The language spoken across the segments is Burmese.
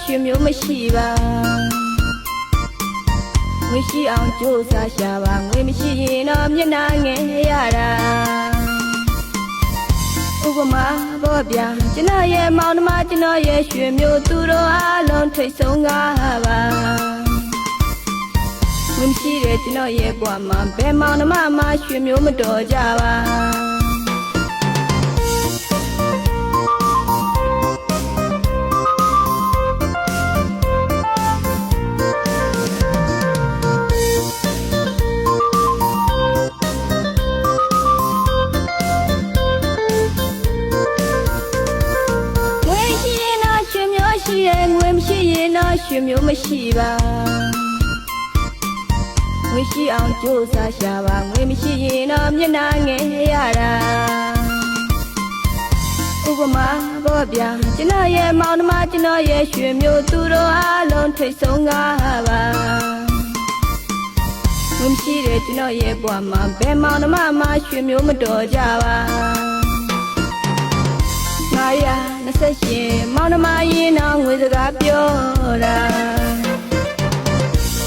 ရွှေမျိုးမရှိပါငွေရှိအောင်ကြိုးစားရှာပါငွေမရှိရင်တော့မျက်နှာငယ်ရတာဥပမာပေါ်ပြကျွန်တော်ရဲ့မောင်နှမကျွန်တော်ရဲ့ရွှေမျိုးသူတို့အားလုံးထိတ်ဆုံးကားပါငွေမရှိတဲ့ကျွန်တော်ရဲ့ဘဝမှာဘယ်မောင်နှမမှရွှေမျိုးမတော်ကြပါငွေမရှိရင်တော့ရွှေမျိုးမရှိပါငွေရှိအောင်ကြိုးစားရှာပါငွေမရှိရင်တော့မျက်နှာငယ်ရတာဥပမာပေါ်ပြကျွန်တော်ရဲ့မောင်နှမကျွန်တော်ရဲ့ရွှေမျိုးသူတို့အားလုံးထိတ်ဆုံးကားပါငွေမရှိတဲ့ကျွန်တော်ရဲ့ဘဝမှာဘယ်မောင်နှမမှရွှေမျိုးမတော်ကြပါ928မောင်နှမရင်တော့ငွေစကားပြောတာ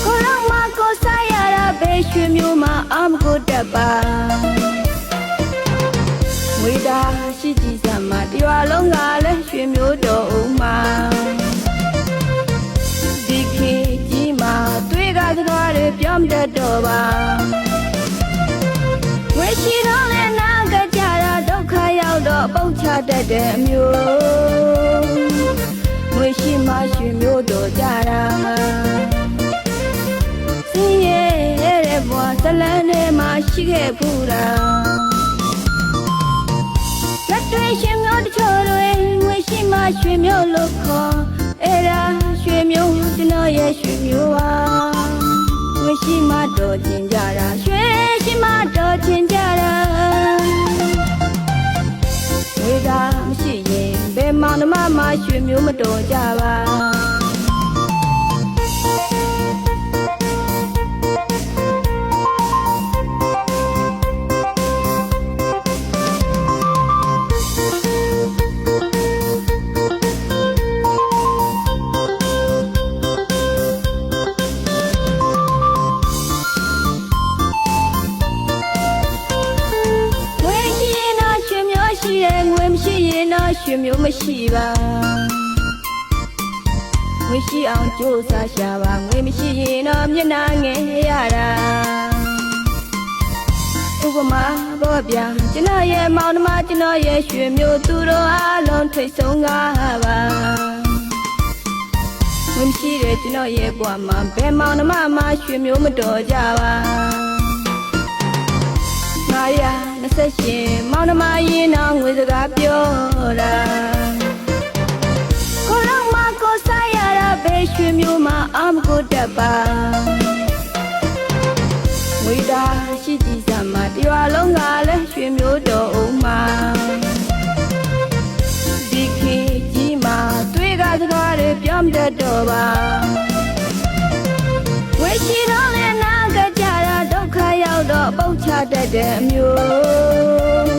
ကိုတော့မကိုစားရတာဘယ်ရွှေမျိုးမှအမကိုတတ်ပါငွေတာရှိကြည်စမ်းမှာတရွာလုံးကလည်းရွှေမျိုးတော်ဦးမှာဒီခေတ်ကြီးမှာတွေ့ကစကားတွေပြောမတတ်တော့ပါငွေရှိတော့လည်းနာကကြတာဒုက္ခရောက်တော့ပုတ်ချတတ်တဲ့အမျိုးငွေရှိမှရွှေမျိုးတော်ကြတာစင်းရဲ့တဲ့ဘဝဇလန်းထဲမှာရှိခဲ့ဖူးတာလက်တွေရွှေမျိုးတချို့တွေငွေရှိမှရွှေမျိုးလို့ခေါ်အဲ့ဒါရွှေမျိုးကျွန်တော်ရဲ့ရွှေမျိုးပါငွေရှိမှတော်ချင်ကြတာရွှေရှိမှတော်ချင်ကြတာဝေဒာမရှိရင်ဘယ်မောင်နှမမှရွှေမျိုးမတော်ကြပါငွေမရှိရင်တော့ရွှေမျိုးမရှိပါငွေရှိအောင်ကြိုးစားရှာပါငွေမရှိရင်တော့မျက်နှာငယ်ရတာဥပမာပေါ်ပြကျွန်တော်ရဲ့မောင်နှမကျွန်တော်ရဲ့ရွှေမျိုးသူတို့အားလုံးထိတ်ဆုံးကားပါငွေမရှိတဲ့ကျွန်တော်ရဲ့ဘဝမှာဘယ်မောင်နှမမှရွှေမျိုးမတော်ကြပါ928မောင်နှမရင်တော့ငွေစကားပြောတာကိုတော့မကိုစားရတာဘယ်ရွှေမျိုးမှအမကိုတတ်ပါငွေတာရှိကြည်စမ်းမှာတရွာလုံးကလည်းရွှေမျိုးတော်ဦးမှာဒီခေတ်ကြီးမှာတွေ့ကစကားတွေပြောမတတ်တော့ပါဝေရှိတော့လည်းနာကကြတာဒုက္ခရောက်တော့ပုတ်ချတတ်တဲ့အမျိုး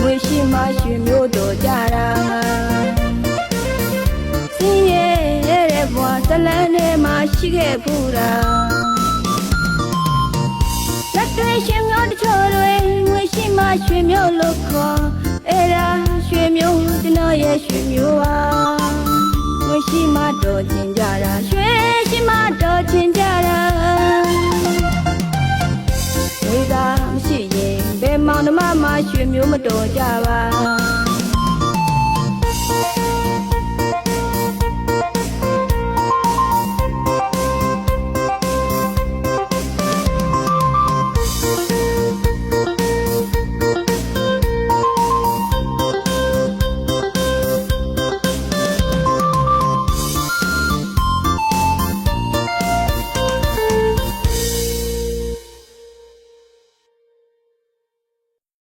ငွေရှိမှရွှေမျိုးတော်ကြတာစင်းရဲ့တဲ့ဘဝဇလန်းထဲမှာရှိခဲ့ဖူးတာလက်တွေရွှေမျိုးတချို့တွေငွေရှိမှရွှေမျိုးလို့ခေါ်အဲ့ဒါရွှေမျိုးကျွန်တော်ရဲ့ရွှေမျိုးပါငွေရှိမှတော်ချင်ကြတာရွှေရှိမှတော်ချင်ကြတာဝေဒာမရှိရင်ဘယ်မောင်နှမမှရွှေမျိုးမတော်ကြပါ